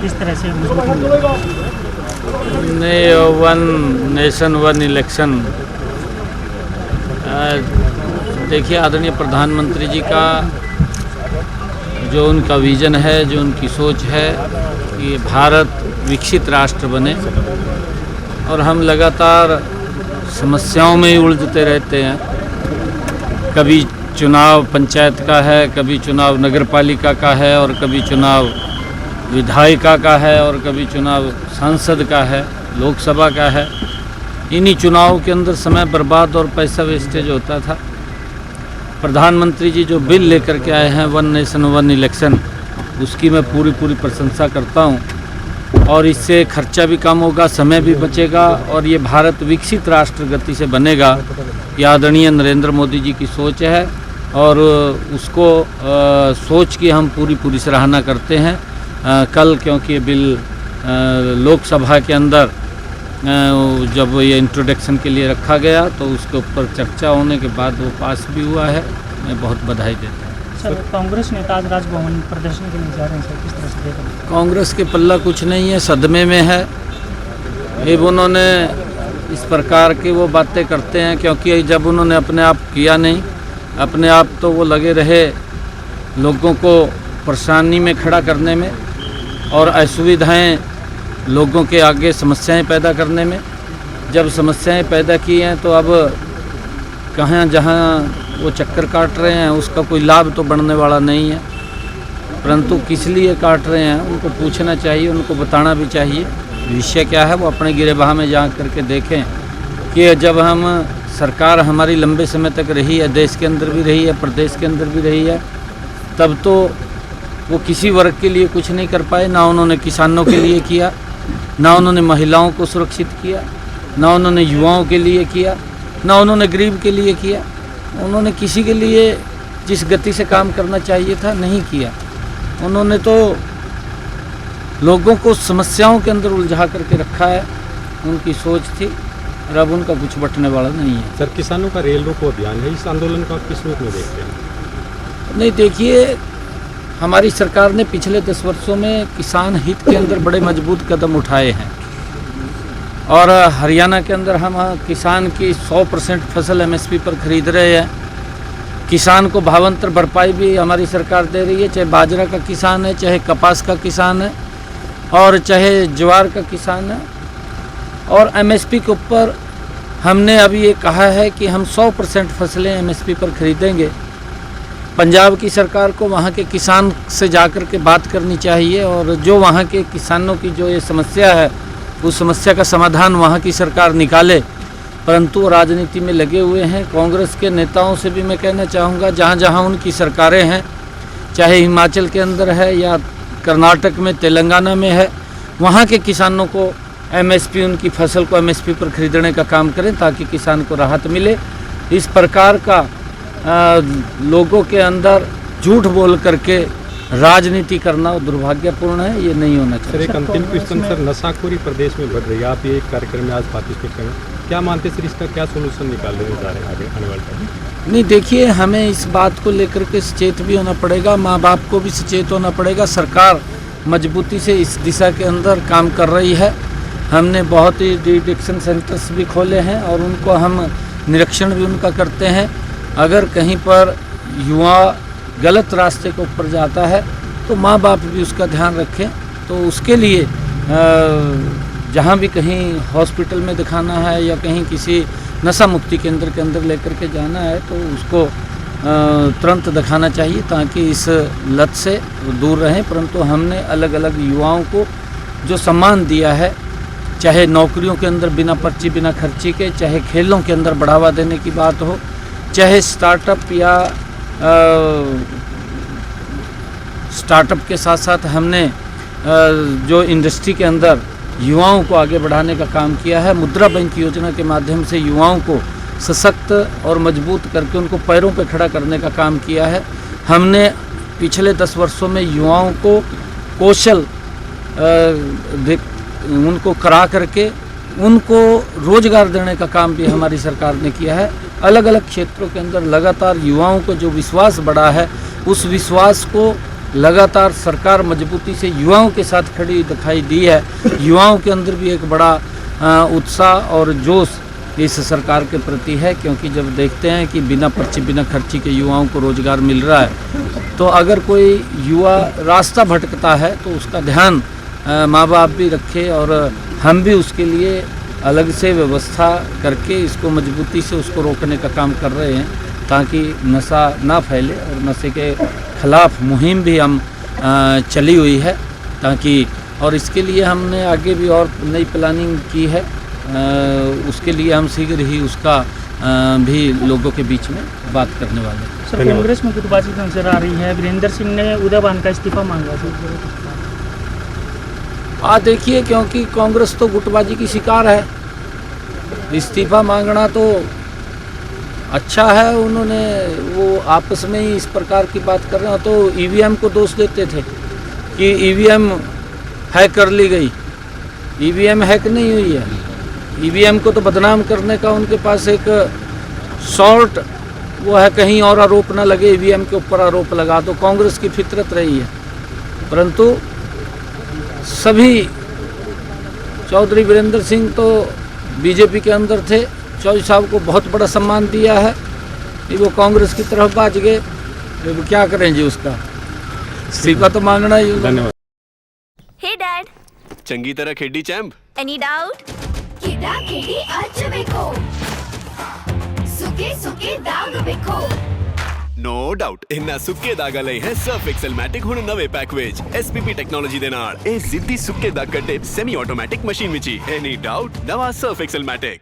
किस तरह से मजबूती मिलेगी? नहीं, वन नेशन वन इलेक्शन, देखिए आदरणीय प्रधानमंत्री जी का जो उनका विज़न है, जो उनकी सोच है कि भारत विकसित राष्ट्र बने, और हम लगातार समस्याओं में ही उलझते रहते हैं। कभी चुनाव पंचायत का है, कभी चुनाव नगर पालिका का है, और कभी चुनाव विधायिका का है, और कभी चुनाव सांसद का है, लोकसभा का है। इन्हीं चुनावों के अंदर समय बर्बाद और पैसा वेस्टेज होता था। प्रधानमंत्री जी जो बिल लेकर के आए हैं वन नेशन वन इलेक्शन, उसकी मैं पूरी प्रशंसा करता हूं, और इससे खर्चा भी कम होगा, समय भी बचेगा, और ये भारत विकसित राष्ट्र गति से बनेगा। ये आदरणीय नरेंद्र मोदी जी की सोच है, और उसको सोच की हम पूरी सराहना करते हैं। कल क्योंकि बिल लोकसभा के अंदर जब ये इंट्रोडक्शन के लिए रखा गया, तो उसके ऊपर चर्चा होने के बाद वो पास भी हुआ है। मैं बहुत बधाई देता हूँ। सर, कांग्रेस नेता आज राजभवन प्रदर्शन के लिए जा रहे हैं सर, किस तरह से देख रहे हैं? कांग्रेस के पल्ला कुछ नहीं है, सदमे में है। ये उन्होंने इस प्रकार की वो बातें करते हैं, क्योंकि जब उन्होंने अपने आप किया नहीं, अपने आप तो वो लगे रहे लोगों को परेशानी में खड़ा करने में, और असुविधाएं लोगों के आगे समस्याएं पैदा करने में। जब समस्याएं पैदा की हैं तो अब कहाँ जहाँ वो चक्कर काट रहे हैं, उसका कोई लाभ तो बढ़ने वाला नहीं है, परंतु किस लिए काट रहे हैं उनको पूछना चाहिए, उनको बताना भी चाहिए विषय क्या है। वो अपने गिरेबान में जा करके देखें कि जब हम सरकार हमारी लंबे समय तक रही है, देश के अंदर भी रही है, प्रदेश के अंदर भी रही है, तब तो वो किसी वर्ग के लिए कुछ नहीं कर पाए। ना उन्होंने किसानों के लिए किया, ना उन्होंने महिलाओं को सुरक्षित किया, ना उन्होंने युवाओं के लिए किया, ना उन्होंने गरीब के लिए किया। उन्होंने किसी के लिए जिस गति से काम करना चाहिए था नहीं किया। उन्होंने तो लोगों को समस्याओं के अंदर उलझा करके रखा है, उनकी सोच थी, और अब उनका कुछ बटने वाला नहीं है। सर, किसानों का रेल रोको अभियान है, इस आंदोलन को आप किस रूप में देखते हैं? नहीं, देखिए हमारी सरकार ने पिछले 10 वर्षों में किसान हित के अंदर बड़े मजबूत कदम उठाए हैं, और हरियाणा के अंदर हम किसान की 100% फसल एमएसपी पर खरीद रहे हैं। किसान को भावांतर भरपाई भी हमारी सरकार दे रही है, चाहे बाजरा का किसान है, चाहे कपास का किसान है, और चाहे ज्वार का किसान है। और एमएसपी के ऊपर हमने अभी ये कहा है कि हम 100% फसलें एमएसपी पर खरीदेंगे। पंजाब की सरकार को वहाँ के किसान से जाकर के बात करनी चाहिए, और जो वहाँ के किसानों की जो ये समस्या है, उस समस्या का समाधान वहाँ की सरकार निकाले। परंतु राजनीति में लगे हुए हैं। कांग्रेस के नेताओं से भी मैं कहना चाहूँगा, जहाँ जहाँ उनकी सरकारें हैं, चाहे हिमाचल के अंदर है या कर्नाटक में, तेलंगाना में है, वहाँ के किसानों को एमएसपी, उनकी फसल को एमएसपी पर खरीदने का काम करें, ताकि किसान को राहत मिले। इस प्रकार का लोगों के अंदर झूठ बोल करके राजनीति करना दुर्भाग्यपूर्ण है, ये नहीं होना चाहिए। सर, एक अंतिम क्वेश्चन सर, नशाखोरी प्रदेश में बढ़ रही है, आप ये एक कार्यक्रम में आज पार्टिसिपेट करें, क्या मानते सर, इसका क्या सोल्यूशन निकालने जा रहे हैं आगे आने वाले टाइम? नहीं, देखिए हमें इस बात को लेकर के सचेत भी होना पड़ेगा, माँ बाप को भी सचेत होना पड़ेगा। सरकार मजबूती से इस दिशा के अंदर काम कर रही है। हमने बहुत ही डिटेक्शन सेंटर्स भी खोले हैं, और उनको हम निरीक्षण भी उनका करते हैं। अगर कहीं पर युवा गलत रास्ते के ऊपर जाता है तो माँ बाप भी उसका ध्यान रखें। तो उसके लिए जहाँ भी कहीं हॉस्पिटल में दिखाना है या कहीं किसी नशा मुक्ति केंद्र के अंदर लेकर के जाना है, तो उसको तुरंत दिखाना चाहिए, ताकि इस लत से दूर रहें। परंतु हमने अलग अलग युवाओं को जो सम्मान दिया है, चाहे नौकरियों के अंदर बिना पर्ची बिना खर्ची के, चाहे खेलों के अंदर बढ़ावा देने की बात हो, चाहे स्टार्टअप या स्टार्टअप के साथ साथ हमने जो इंडस्ट्री के अंदर युवाओं को आगे बढ़ाने का काम किया है। मुद्रा बैंक योजना के माध्यम से युवाओं को सशक्त और मजबूत करके उनको पैरों पर खड़ा करने का काम किया है। हमने पिछले 10 वर्षों में युवाओं को कौशल उनको करा करके उनको रोजगार देने का काम भी हमारी सरकार ने किया है। अलग अलग क्षेत्रों के अंदर लगातार युवाओं को जो विश्वास बढ़ा है, उस विश्वास को लगातार सरकार मजबूती से युवाओं के साथ खड़ी दिखाई दी है। युवाओं के अंदर भी एक बड़ा उत्साह और जोश इस सरकार के प्रति है, क्योंकि जब देखते हैं कि बिना पर्ची बिना खर्ची के युवाओं को रोज़गार मिल रहा है, तो अगर कोई युवा रास्ता भटकता है तो उसका ध्यान माँ बाप भी रखे और हम भी उसके लिए अलग से व्यवस्था करके इसको मजबूती से उसको रोकने का काम कर रहे हैं, ताकि नशा ना फैले। और नशे के खिलाफ मुहिम भी हम चली हुई है, ताकि और इसके लिए हमने आगे भी और नई प्लानिंग की है। उसके लिए हम शीघ्र ही उसका भी लोगों के बीच में बात करने वाले हैं। सर, कांग्रेस में गुटबाजी नजर आ रही है। वीरेंद्र सिंह ने उदयभान का इस्तीफा मांगा। देखिए, क्योंकि कांग्रेस तो गुटबाजी की शिकार है, इस्तीफा मांगना तो अच्छा है। उन्होंने वो आपस में ही इस प्रकार की बात कर रहे हो तो ईवीएम को दोष देते थे कि ईवीएम हैक कर ली गई। ईवीएम हैक नहीं हुई है। ईवीएम को तो बदनाम करने का उनके पास एक शॉर्ट वो है, कहीं और आरोप ना लगे ईवीएम के ऊपर आरोप लगा दो। कांग्रेस की फितरत रही है, परंतु सभी चौधरी वीरेंद्र सिंह तो बीजेपी के अंदर थे, चौधरी साहब को बहुत बड़ा सम्मान दिया है कि वो कांग्रेस की तरफ भाग गए। तो क्या करें जी, उसका इस्तीफा तो मांगना ही होगा। धन्यवाद। हे डैड, चंगी तरह खेडी चैंप। Any doubt? किदा केडी अज बेको सुके सुके दाग बेको नो डाउट इन्ना सुक्के दागा लई है सर्फ एक्सेलमैटिक हुण नवे पैक विच एसपीपी टेक्नोलॉजी दे नाल ए जिद्दी सुक्के दाग कटे semi automatic machine which he any doubt नवा सर्फ एक्सेलमैटिक।